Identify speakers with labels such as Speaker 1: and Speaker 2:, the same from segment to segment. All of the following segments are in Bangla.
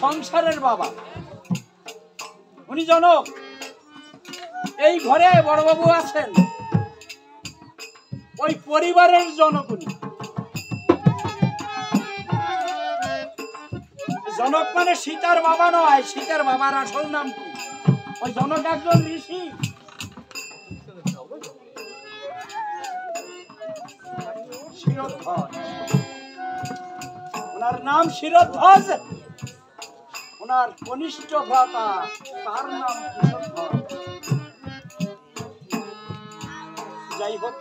Speaker 1: সংসারের বাবা, উনি জনক। এই ঘরে বড়বাবু আছেন, ওই পরিবারের জনক উনি। জনক মানে সীতার বাবা নয়, সীতার বাবার আসল নাম কি? ওই জনক একজন ঋষি। ওনার নাম শিরোধ্বজ, ওনার কনিষ্ঠ ভ্রাতা তার নাম কুশধ্বজ। যাই হোক,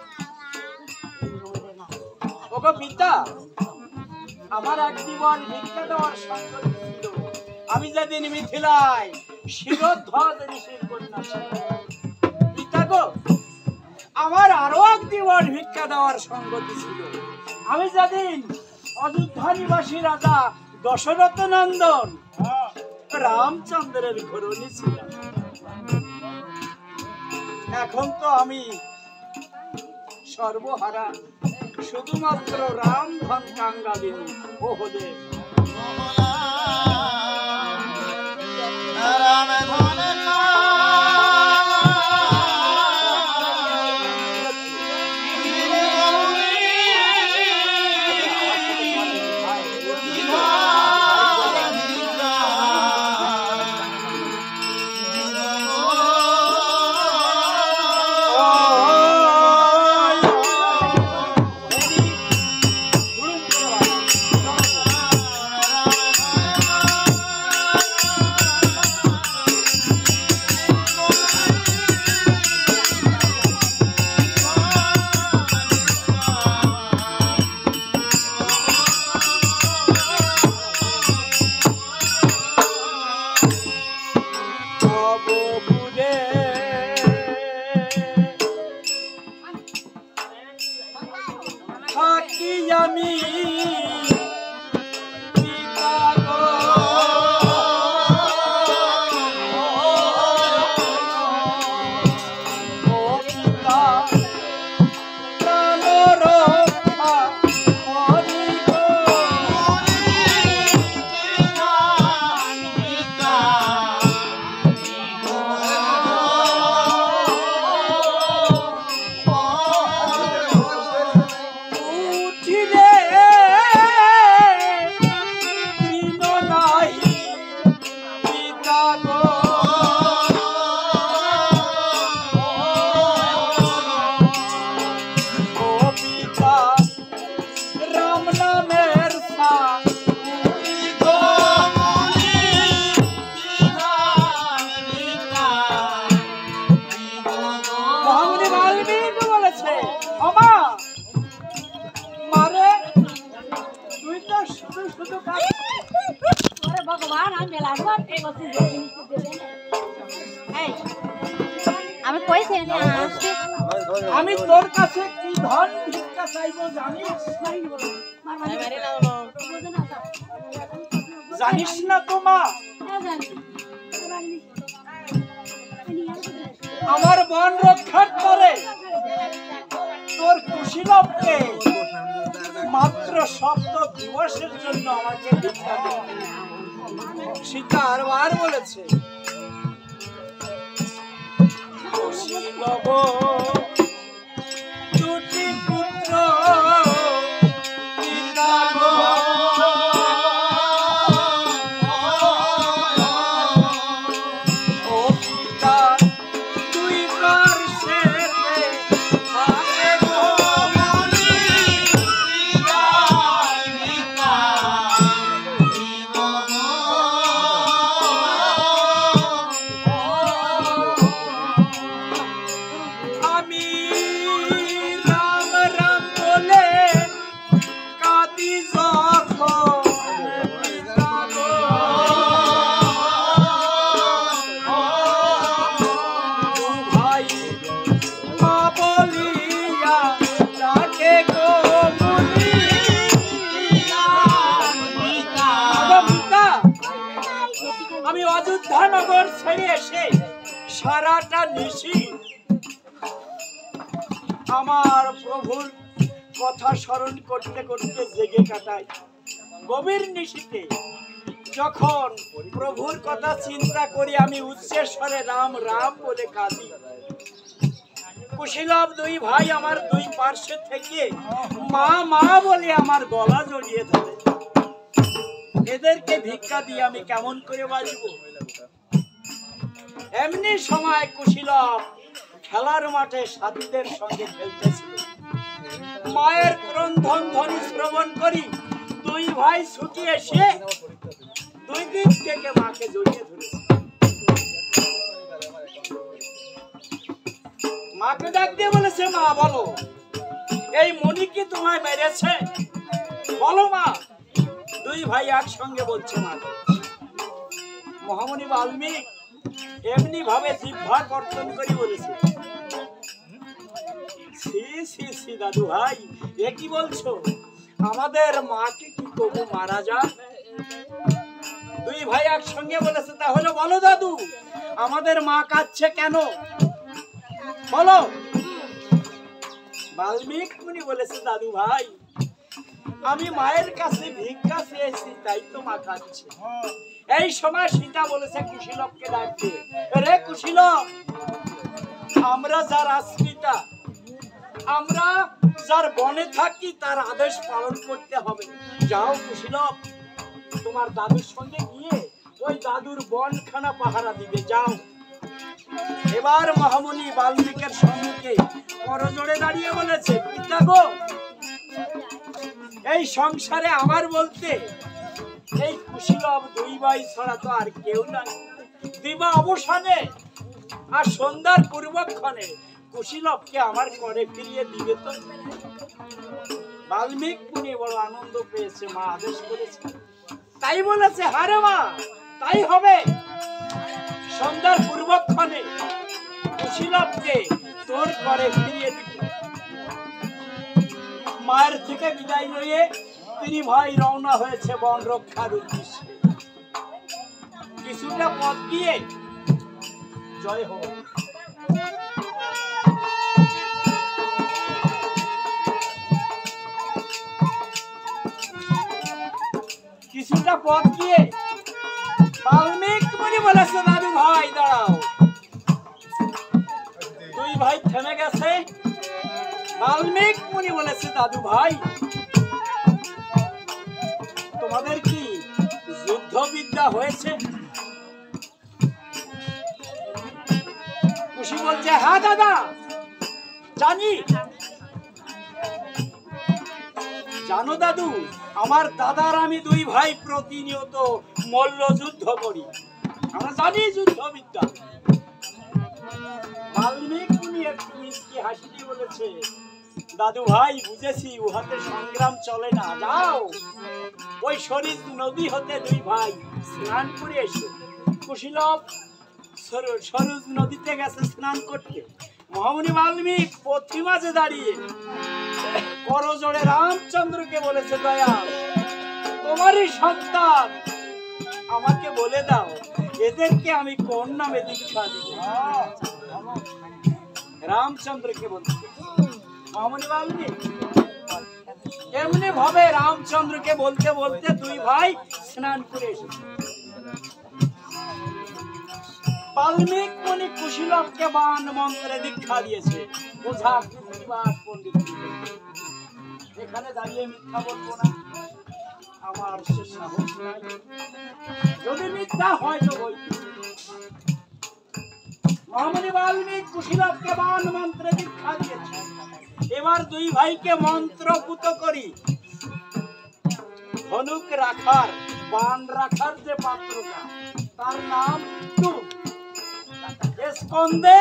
Speaker 1: ওগো পিতা, আমার এক জীবন ভিক্ষা দেওয়ার সংকল্প ছিল। আমি যেদিন মিথিলায় শিরোধ্বজ ঋষির কন্যা পিতা গো, আমার আরো এক জীবন ভিক্ষা দেওয়ার সংগতি ছিল। আমি যেদিন অযোধ্যা নিবাসী রাজা দশরথ নন্দন রামচন্দ্রের ঘরণী ছিলাম। এখন তো আমি সর্বহারা, শুধুমাত্র রাম ধন কাঙ্গালিনী ওহদে আমি তোর কাছে কি ধন ভিক্ষা চাইবো জানিস? জানিস না তো মা, আমার বন রক্ষার পরে তোর কুশীলবকে মাত্র সপ্ত দিবসের জন্য আমাকে ভিক্ষা দে। সীতা আরবার বলেছে, কুশীলব দুটি পুত্র অযোধ্যানগর ছেড়ে এসে সারাটা নিশি আমার প্রভুর কথা স্মরণ করতে করতে জেগে কাটাই। গভীর নিশিতে যখন প্রভুর কথা চিন্তা করি আমি উচ্চের স্বরে রাম রাম বলে কাঁদি। কুশীলব দুই ভাই আমার দুই পার্শ্বে থেকে মা মা বলে আমার গলা জড়িয়ে ধরে। এদেরকে ভিক্ষা দিয়ে আমি কেমন করে বাঁচব? এমনি সময় কুশীলব খেলার মাঠে সাথীদের সঙ্গে খেলতেছিল। মায়ের ক্রন্দন ধ্বনি শ্রবণ করি দুই ভাই ছুটি এসে দুই দিক থেকে মাকে জড়িয়ে ধরেছে। মাকে ডাক দিয়ে বলেছে, মা বলো, এই মনি কি তোমায় মেরেছে? বলো মা। দুই ভাই একসঙ্গে বলছে মা। মহামণি বাল্মীকি এমনি ভাবে জিহ্বা কর্তন করি বলেছে, ছি ছি ছি দাদু ভাই, এ কি বলছো? আমাদের মাকে কি তবু মারা যায়? দুই ভাই একসঙ্গে বলেছে, তাহলে বলো দাদু, আমাদের মা কাঁদছে কেন? বলো। বাল্মীকি মুনি বলেছে, দাদু ভাই, আমি মায়ের কাছে ভিক্ষা চেয়েছি, তাই তো মা কাঁদছে। এই সময় সীতা বলেছে কুশীলবকে ডাকতে, রে কুশীলব, আমরা যার আশ্রিতা, আমরা যার বনে থাকি তার আদেশ পালন করতে হবে। যাও কুশীলব, তোমার দাদুর সঙ্গে গিয়ে ওই দাদুর বনখানা পাহারা দিবে, যাও। এবার মহামণি বাল্মীকির সম্মুখে করজোড়ে দাঁড়িয়ে বলেছে, পিতা গো, এই সংসারে আমার বলতে এই কুশীলব দুই ভাই ছাড়া তো আর কেউ নাই। দিবা অবসানে আর সন্ধ্যার পূর্বক্ষণে কুশীলবকে আমার করে ফিরিয়ে দিবে তো? বাল্মীকি মুনি বড় আনন্দ পেয়েছে, মা আদেশ করেছে, তাই বলেছে, হারে মা, তাই হবে। সন্ধ্যার পূর্বক্ষণে কুশীলবকে তোর করে ফিরিয়ে দিবে। মায়ের থেকে বিদায় নিয়ে তিনি ভাই রওনা হয়েছে বন রক্ষার উদ্দেশ্যে। কিছুটা পথ গিয়ে জয় হোক, কিছুটা পথ গিয়ে বাল্মীকি মুনি বলেছে, দাদু ভাই দাঁড়াও। দুই ভাই থেমে গেছে। বাল্মীকি মুনি বলেছে, দাদু ভাই, তোমাদের কি যুদ্ধ বিদ্যা হয়েছে? কুশী বলছে, হ্যাঁ দাদা, জানি। জানো দাদু, আমার দাদার আমি দুই ভাই প্রতিনিয়ত মল্ল যুদ্ধ করি, আমরা জানি যুদ্ধ বিদ্যা। বাল্মীকি মুনি একটু মিষ্টি হাসি দিয়ে বলেছে, দাদু ভাই, বুঝেছি, উহাতে সংগ্রাম চলে না, যাও ওই সরিষ নদী হতে দুই ভাই স্নান করে এসো। কুশীলব সরুজ নদীতে গেছে স্নান করতে। মহামণি বাল্মীকি পথি মাঝে দাঁড়িয়ে করজোড়ে রামচন্দ্রকে বলেছে, দয়াল, তোমারই সন্তান, আমাকে বলে দাও এদেরকে আমি কোন নামে দীক্ষা দিব? রামচন্দ্রকে বলছে। মহামণি বাল্মীকি এমনি ভাবে রামচন্দ্রকে বলতে বলতে দুই ভাই স্নান করে এসেছে। বাল্মীকি মুনি কুশীলবকে বান মন্ত্রে দীক্ষা দিয়েছে। ওঝা পণ্ডিত এখানে দাঁড়িয়ে মিথ্যা বলবো না, আমার সে সাহস নাই। যদি মিথ্যা হয় তো বই। মহামণি বাল্মীকি কুশীলবকে বান মন্ত্রে দীক্ষা দিয়েছে। এবার দুই ভাইকে মন্ত্রপুত করি ধনুক রাখার, বান রাখার যে পাত্রটা, তার নাম স্কন্দে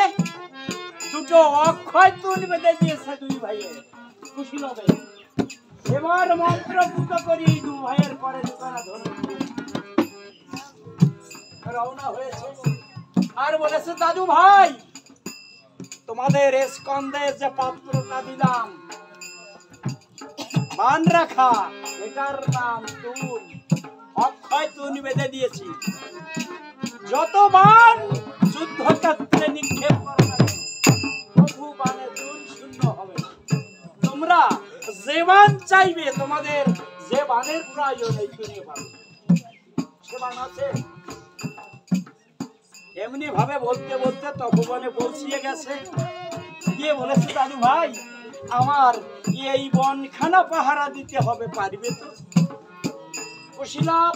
Speaker 1: দুটো অক্ষয় তুন বেঁধে দিয়েছে দুই ভাইয়ের কুশীলবে। এবার মন্ত্রপুত করি দুই ভাইয়ের পরে দুখানা ধনুক রওনা হয়েছে। আর বলেছে, দাদু ভাই, তোমাদের স্কন্দের যে পাত্রটা দিলাম বান রাখা, এটার নাম তুন, অক্ষয় তুন বেঁধে দিয়েছি। যত বান যুদ্ধক্ষেত্রে নিক্ষেপ করো না, প্রভু বানে তুন শূন্য হবে না। তোমরা যে বান চাইবে, তোমাদের যে বানের প্রয়োজন এই তুনে পাবে। আছে বান আছে। এমনি ভাবে বলতে বলতে তপবনে পৌঁছিয়ে গেছে, গিয়ে বলেছে দাদু ভাই আমার এই বনখানা পাহারা দিতে হবে, পারবে তো? কুশীলব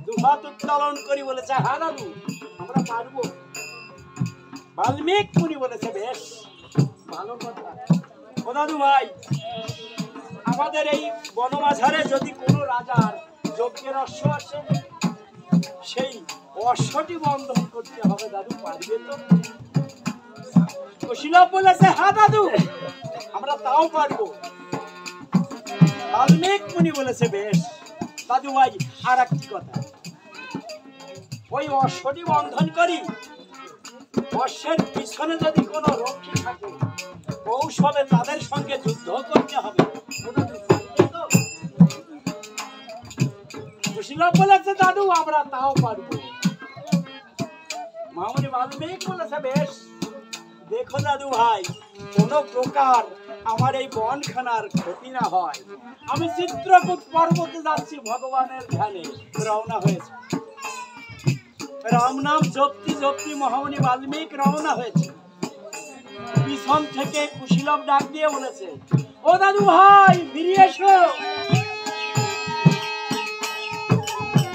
Speaker 1: দুহাত উত্তোলন করি বলেছে হ্যাঁ দাদু আমরা পারবো। বাল্মীক মুনি বলেছে বেশ ভালো কথা। ও দাদু ভাই আমাদের এই বনমাঝারে যদি কোনো রাজার যজ্ঞের অশ্ব আসে, সেই অশ্বটি বন্ধন করতে হবে, দাদু পারবে তো? কুশীলব বলেছে হ্যাঁ দাদু আমরা তাও পারবো। বাল্মীক মুনি বলেছে বেশ দাদু ভাই আর একটি কথা, ওই অশ্বটি বন্ধন করি, অশ্বের পিছনে যদি কোনো রক্ষী থাকে কৌশলে তাদের সঙ্গে যুদ্ধ করতে হবে। কুশীলব বলেছে দাদু আমরা তাও পারবো। মামুনি বাল্মীক বলেছে বেশ দেখো দাদু ভাই কোন প্রকার আমার এই বনখানার ক্ষতি না হয়, আমি চিত্রকূট পর্বতে যাচ্ছি ভগবানের ধ্যানে। রওনা হয়েছে, রাম নাম জপতি জপতি মহামুনি বাল্মীক রওনা হয়েছে। পিছন থেকে কুশীলব ডাক দিয়ে বলেছে ও দাদু ভাই ফিরে এসো।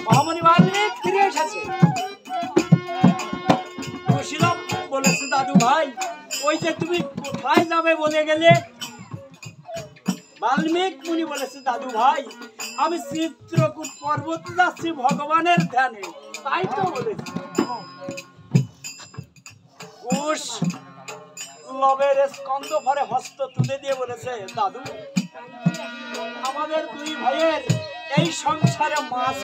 Speaker 1: মহামুনি বাল্মীক ফিরে এসেছে। কুশীলব বলেছে দাদু ভাই ওই যে তুমি কোথায় যাবে বলে গেলে? বাল্মীক মুনি বলেছে দাদু ভাই আমি চিত্রকূট পর্বতে যাচ্ছি ভগবানের ধ্যানে, তাই তো বলেছি। কুশীলবের স্কন্ধ ভরে হস্ত তুলে দিয়ে বলেছে দাদু আমাদের দুই ভাইয়ের এই সংসারে মাছ